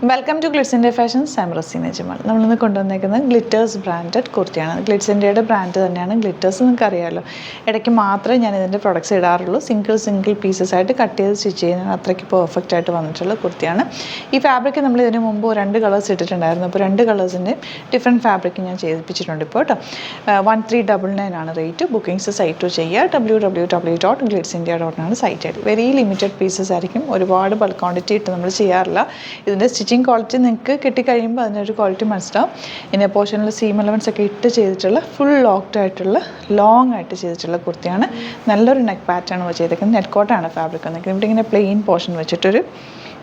Welcome to Glitz India Fashions. I am Raseena Jamal. നമ്മളിന്ന് കൊണ്ടുവന്നേക്കുന്നത് Glitters branded കുർത്തിയാണ്. ഗ്ലിറ്റ്സ് ഇന്ത്യയുടെ ബ്രാൻഡ് തന്നെയാണ് ഗ്ലിറ്റേഴ്സ്. നിങ്ങൾക്ക് അറിയാമല്ലോ, ഇടയ്ക്ക് മാത്രമേ ഞാൻ ഇതിൻ്റെ പ്രൊഡക്ട്സ് ഇടാറുള്ളൂ. സിംഗിൾ പീസസ് ആയിട്ട് കട്ട് ചെയ്ത് സ്റ്റിച്ച് ചെയ്യുന്നത് അത്രയ്ക്ക് പെർഫെക്റ്റ് ആയിട്ട് വന്നിട്ടുള്ള കുർത്തിയാണ്. ഈ ഫാബ്രിക് നമ്മൾ ഇതിന് മുമ്പ് 2 കളേഴ്സ് ഇട്ടിട്ടുണ്ടായിരുന്നു. അപ്പോൾ 2 കളേഴ്സിൻ്റെ ഡിഫറെൻറ്റ് ഫാബ്രിക് ഞാൻ ചെയ്യിപ്പിച്ചിട്ടുണ്ട് ഇപ്പോൾ കേട്ടോ. 1399 ആണ് റേറ്റ്. ബുക്കിംഗ്സ് സൈറ്റ് ചെയ്യുക. www.glitzindia.com സൈറ്റ് ആയിട്ട്. വെരി ലിമിറ്റഡ് പീസസ് ആയിരിക്കും. ഒരുപാട് ബൾക്ക് ക്വാണ്ടിറ്റി ഇട്ട് നമ്മൾ ചെയ്യാറില്ല. ഇതിൻ്റെ സ്റ്റിച്ചിങ് ക്വാളിറ്റി നിങ്ങൾക്ക് കിട്ടിക്കഴിയുമ്പോൾ അതിനൊരു ക്വാളിറ്റി മനസ്സിലാവും. ഇതിൻ്റെ പോർഷനിൽ സീം എലമെൻറ്റ്സ് ഒക്കെ ഇട്ട് ചെയ്തിട്ടുള്ള ഫുൾ ലോക്ക്ഡ് ആയിട്ടുള്ള ലോങ് ആയിട്ട് ചെയ്തിട്ടുള്ള കുർത്തിയാണ്. നല്ലൊരു നെക്ക് പാറ്റേൺ ചെയ്തേക്കുന്നത്. നെറ്റ് കോട്ടാണ് ഫാബ്രിക് വന്നിരിക്കുന്നത്. ഇവിടെ ഇങ്ങനെ പ്ലെയിൻ പോർഷൻ വെച്ചിട്ടൊരു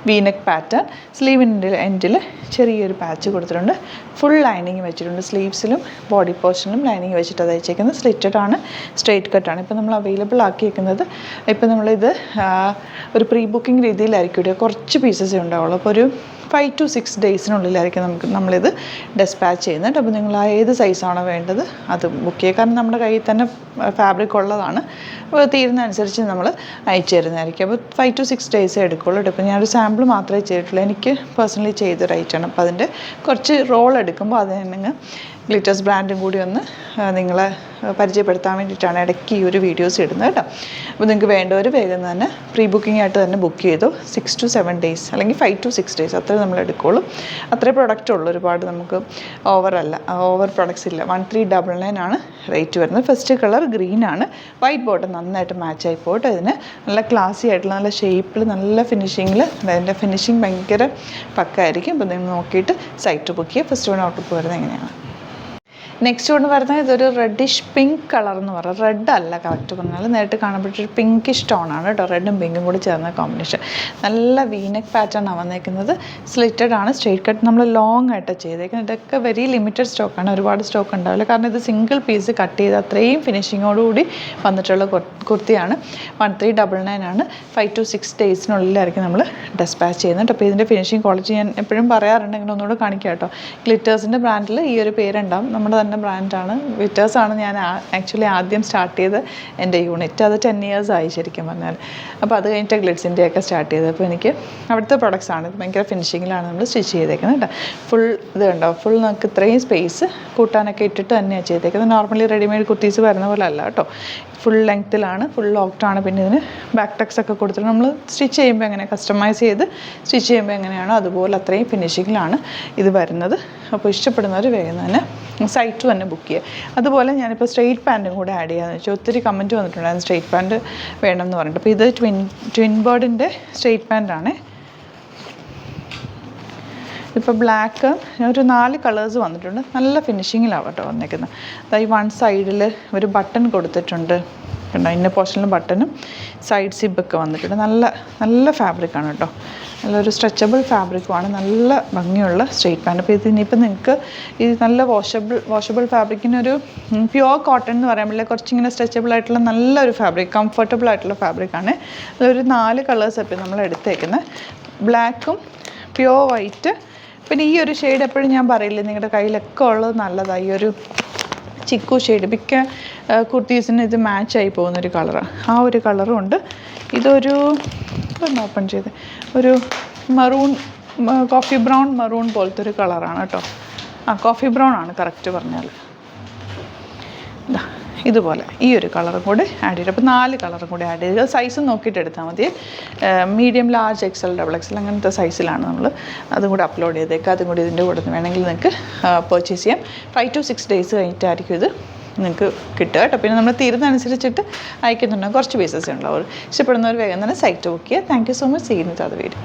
വി നെക്ക് പാറ്റേൺ. സ്ലീവിൻ്റെ എൻഡിൽ ചെറിയൊരു പാച്ച് കൊടുത്തിട്ടുണ്ട്. ഫുൾ ലൈനിങ് വെച്ചിട്ടുണ്ട്. സ്ലീവ്സിലും ബോഡി പോർഷനിലും ലൈനിങ് വെച്ചിട്ട് തയ്ച്ചേക്കുന്നത്. സ്ലിറ്റഡ് ആണ്, സ്ട്രെയിറ്റ് കട്ടാണ്. ഇപ്പോൾ നമ്മൾ അവൈലബിൾ ആക്കിയേക്കുന്നത്. ഇപ്പോൾ നമ്മളിത് ഒരു പ്രീ ബുക്കിംഗ് രീതിയിലായിരിക്കും ഇവിടെ കുറച്ച് പീസസേ ഉണ്ടാവുള്ളൂ. അപ്പോൾ ഒരു 5 to 6 ഡേയ്സിനുള്ളിലായിരിക്കും നമ്മളിത് ഡെസ്പാച്ച് ചെയ്യുന്നത്. അപ്പോൾ നിങ്ങൾ ഏത് സൈസാണോ വേണ്ടത് അത് ബുക്ക് ചെയ്യുക. കാരണം നമ്മുടെ കയ്യിൽ തന്നെ ഫാബ്രിക് ഉള്ളതാണ്. അപ്പോൾ തീരുന്നതനുസരിച്ച് നമ്മൾ അയച്ചു തരുന്നതായിരിക്കും. അപ്പോൾ 5 to 6 ഡേയ്സേ എടുക്കുള്ളൂ. ഇപ്പോൾ ഞാനൊരു സാമ്പിൾ മാത്രമേ ചെയ്തിട്ടുള്ളൂ. എനിക്ക് പേഴ്സണലി ചെയ്തൊരു ഐറ്റമാണ്. അപ്പോൾ അതിൻ്റെ കുറച്ച് റോൾ എടുക്കുമ്പോൾ അത് നിങ്ങൾ ഗ്ലിറ്റേഴ്സ് ബ്രാൻഡും കൂടി ഒന്ന് നിങ്ങളെ പരിചയപ്പെടുത്താൻ വേണ്ടിയിട്ടാണ് ഇടയ്ക്ക് ഈ ഒരു വീഡിയോസ് ഇടുന്നത് കേട്ടോ. അപ്പോൾ നിങ്ങൾക്ക് വേണ്ടവർ വേഗം തന്നെ പ്രീ ബുക്കിംഗ് ആയിട്ട് തന്നെ ബുക്ക് ചെയ്തു. 6 to 7 ഡേയ്സ് അല്ലെങ്കിൽ 5 to 6 ഡേയ്സ് അത്രേ നമ്മൾ എടുക്കുകയുള്ളൂ. അത്രേ പ്രൊഡക്റ്റ് ഉള്ളൂ. ഒരുപാട് നമുക്ക് ഓവർ പ്രൊഡക്ട്സ് ഇല്ല. 1399 ആണ് റേറ്റ് വരുന്നത്. ഫസ്റ്റ് കളർ ഗ്രീൻ ആണ്. വൈറ്റ് ബോട്ടം നന്നായിട്ട് മാച്ച് ആയി പോയിട്ട് ഇതിന് നല്ല ക്ലാസി ആയിട്ടുള്ള നല്ല ഷേപ്പിൽ നല്ല ഫിനിഷിങ്ങിൽ അതിൻ്റെ ഫിനിഷിങ് ഭയങ്കര പക്കായിരിക്കും. അപ്പോൾ നിങ്ങൾ നോക്കിയിട്ട് സൈറ്റ് ബുക്ക് ചെയ്യുക. ഫസ്റ്റ് വൺ ഔട്ട്പുട്ട് വരുന്നത് എങ്ങനെയാണ്. നെക്സ്റ്റ് കൊണ്ട് വരുന്നത് ഇതൊരു റെഡിഷ് പിങ്ക് കളർ എന്ന് പറയാം. റെഡ് അല്ല, കറക്റ്റ് പറഞ്ഞാൽ നേരിട്ട് കാണുമ്പോഴൊരു പിങ്കിഷ് ടോണാണ് കേട്ടോ. റെഡും പിങ്കും കൂടി ചേർന്ന കോമ്പിനേഷൻ. നല്ല വീനെക്ക് പാറ്റേൺ ആണ് വന്നേക്കുന്നത്. സ്ലിറ്റഡ് ആണ്, സ്ട്രെയിറ്റ് കട്ട് നമ്മൾ ലോങ് ആയിട്ട് ചെയ്തേക്കുന്നത്. ഇതൊക്കെ വെരി ലിമിറ്റഡ് സ്റ്റോക്കാണ്. ഒരുപാട് സ്റ്റോക്ക് ഉണ്ടാവില്ല. കാരണം ഇത് സിംഗിൾ പീസ് കട്ട് ചെയ്ത് അത്രയും ഫിനിഷിങ്ങോടുകൂടി വന്നിട്ടുള്ള കുർത്തിയാണ്. 1399 ആണ്. 5 to 6 ഡേയ്സിനുള്ളിലായിരിക്കും നമ്മൾ ഡെസ്പാച്ച് ചെയ്യുന്നത്. അപ്പോൾ ഇതിൻ്റെ ഫിനിഷിങ് ക്വാളിറ്റി ഞാൻ എപ്പോഴും പറയാറുണ്ട്. ഇങ്ങനെ ഒന്നുകൂടെ കാണിക്കാം കേട്ടോ. ഗ്ലിറ്റേഴ്സിൻ്റെ ബ്രാൻഡിൽ ഈ ഒരു പേരുണ്ടാവും. നമ്മുടെ തന്നെ ബ്രാൻഡാണ്. ഗ്ലിറ്റേഴ്സാണ് ഞാൻ ആക്ച്വലി ആദ്യം സ്റ്റാർട്ട് ചെയ്ത് എൻ്റെ യൂണിറ്റ്. അത് 10 years ആയി ശരിക്കും പറഞ്ഞാൽ. അപ്പോൾ അത് കഴിഞ്ഞിട്ട് ഗ്ലിറ്റ്സ് ഇന്ത്യയൊക്കെ സ്റ്റാർട്ട് ചെയ്തത്. അപ്പോൾ എനിക്ക് അവിടുത്തെ പ്രൊഡക്ട്സാണ് ഭയങ്കര ഫിനിഷിങ്ങിലാണ് നമ്മൾ സ്റ്റിച്ച് ചെയ്തേക്കുന്നത് കേട്ടോ. ഫുൾ ഇത് കണ്ടോ, ഫുൾ നമുക്ക് ഇത്രയും സ്പേസ് കൂട്ടാനൊക്കെ ഇട്ടിട്ട് തന്നെയാണ് ചെയ്തേക്കുന്നത്. നോർമലി റെഡിമെയ്ഡ് കുർത്തീസ് വരുന്ന പോലെ അല്ല കേട്ടോ. ഫുൾ ലെങ്ത്തിലാണ്, ഫുൾ ലോക്ക്ഡാണ്. പിന്നെ ഇതിന് ബാക്ക് ടക്സ് ഒക്കെ കൊടുത്തിട്ട് നമ്മൾ സ്റ്റിച്ച് ചെയ്യുമ്പോൾ എങ്ങനെ കസ്റ്റമൈസ് ചെയ്ത് സ്റ്റിച്ച് ചെയ്യുമ്പോൾ എങ്ങനെയാണോ അതുപോലെ അത്രയും ഫിനിഷിങ്ങിലാണ് ഇത് വരുന്നത്. അപ്പോൾ ഇഷ്ടപ്പെടുന്നവർ വേഗം തന്നെ സൈറ്റ് തന്നെ ബുക്ക് ചെയ്യുക. അതുപോലെ ഞാനിപ്പോൾ സ്ട്രെയിറ്റ് പാൻറ്റും കൂടെ ആഡ് ചെയ്യാമെന്ന് വെച്ചാൽ ഒത്തിരി കമൻറ്റ് വന്നിട്ടുണ്ടായിരുന്നു സ്ട്രെയിറ്റ് പാൻറ്റ് വേണമെന്ന് പറഞ്ഞിട്ട്. അപ്പോൾ ഇത് ട്വിൻ ബേർഡിൻ്റെ സ്ട്രെയിറ്റ് പാൻറ്റാണ്. ഇപ്പോൾ ബ്ലാക്ക് ഒരു 4 കളേഴ്സ് വന്നിട്ടുണ്ട്. നല്ല ഫിനിഷിങ്ങിലാണ് കേട്ടോ വന്നേക്കുന്നത്. അതായത് വൺ സൈഡിൽ ഒരു ബട്ടൺ കൊടുത്തിട്ടുണ്ട് കണ്ടോ. ഇന്ന പോർഷനിൽ ബട്ടണും സൈഡ് സിബൊക്കെ വന്നിട്ടുണ്ട്. നല്ല ഫാബ്രിക്കാണ് കേട്ടോ. നല്ലൊരു സ്ട്രെച്ചബിൾ ഫാബ്രിക്കുമാണ്. നല്ല ഭംഗിയുള്ള സ്ട്രെയിറ്റ് പാൻറ്റ്. അപ്പോൾ ഇതിനിപ്പോൾ നിങ്ങൾക്ക് ഈ നല്ല വാഷബിൾ ഫാബ്രിക്കിനൊരു പ്യുവർ കോട്ടൺ എന്ന് പറയാൻ പറ്റില്ല. കുറച്ചിങ്ങനെ സ്ട്രെച്ചബിൾ ആയിട്ടുള്ള നല്ലൊരു ഫാബ്രിക്, കംഫർട്ടബിൾ ആയിട്ടുള്ള ഫാബ്രിക്കാണ്. അതൊരു 4 കളേഴ്സ് ഇപ്പോൾ നമ്മൾ എടുത്തേക്കുന്നത്. ബ്ലാക്കും പ്യുവർ വൈറ്റ്, പിന്നെ ഈ ഒരു ഷെയ്ഡ് എപ്പോഴും ഞാൻ പറയില്ലേ നിങ്ങളുടെ കയ്യിലൊക്കെ ഉള്ളത് നല്ലതാണ്. ഈ ഒരു ചിക്കു ഷെയ്ഡ് മിക്ക കുർത്തീസിന് ഇത് മാച്ചായി പോകുന്നൊരു കളറാണ്. ആ ഒരു കളറും ഉണ്ട്. ഇതൊരു ഓപ്പൺ ചെയ്ത് ഒരു മറൂൺ, കോഫി ബ്രൗൺ മറൂൺ പോലത്തെ ഒരു കളറാണ് കേട്ടോ. കോഫി ബ്രൗൺ ആണ് കറക്റ്റ് പറഞ്ഞാൽ. ഇതുപോലെ ഈ ഒരു കളറും കൂടി ആഡ് ചെയ്ത്, അപ്പോൾ 4 കളറും കൂടി ആഡ് ചെയ്ത് സൈസ് നോക്കിയിട്ട് എടുത്താൽ മതി. മീഡിയം, ലാർജ്, XL, XXL അങ്ങനത്തെ സൈസിലാണ് നമ്മൾ അതും കൂടി അപ്ലോഡ് ചെയ്തേക്കുക. അതും കൂടി ഇതിൻ്റെ കൂടെ വേണമെങ്കിൽ നിങ്ങൾക്ക് പർച്ചേസ് ചെയ്യാം. 5 to 6 ഡേയ്സ് കഴിഞ്ഞിട്ടായിരിക്കും ഇത് നിങ്ങൾക്ക് കിട്ടുക കേട്ടോ. പിന്നെ നമ്മൾ തീരുന്നതനുസരിച്ചിട്ട് അയക്കുന്നുണ്ടാകും. കുറച്ച് പീസസ് ഉണ്ടാവും. ഇഷ്ടപ്പെടുന്നവർ വേഗം തന്നെ സൈറ്റ് ബുക്ക് ചെയ്യുക. Thank you so much. See you in the video.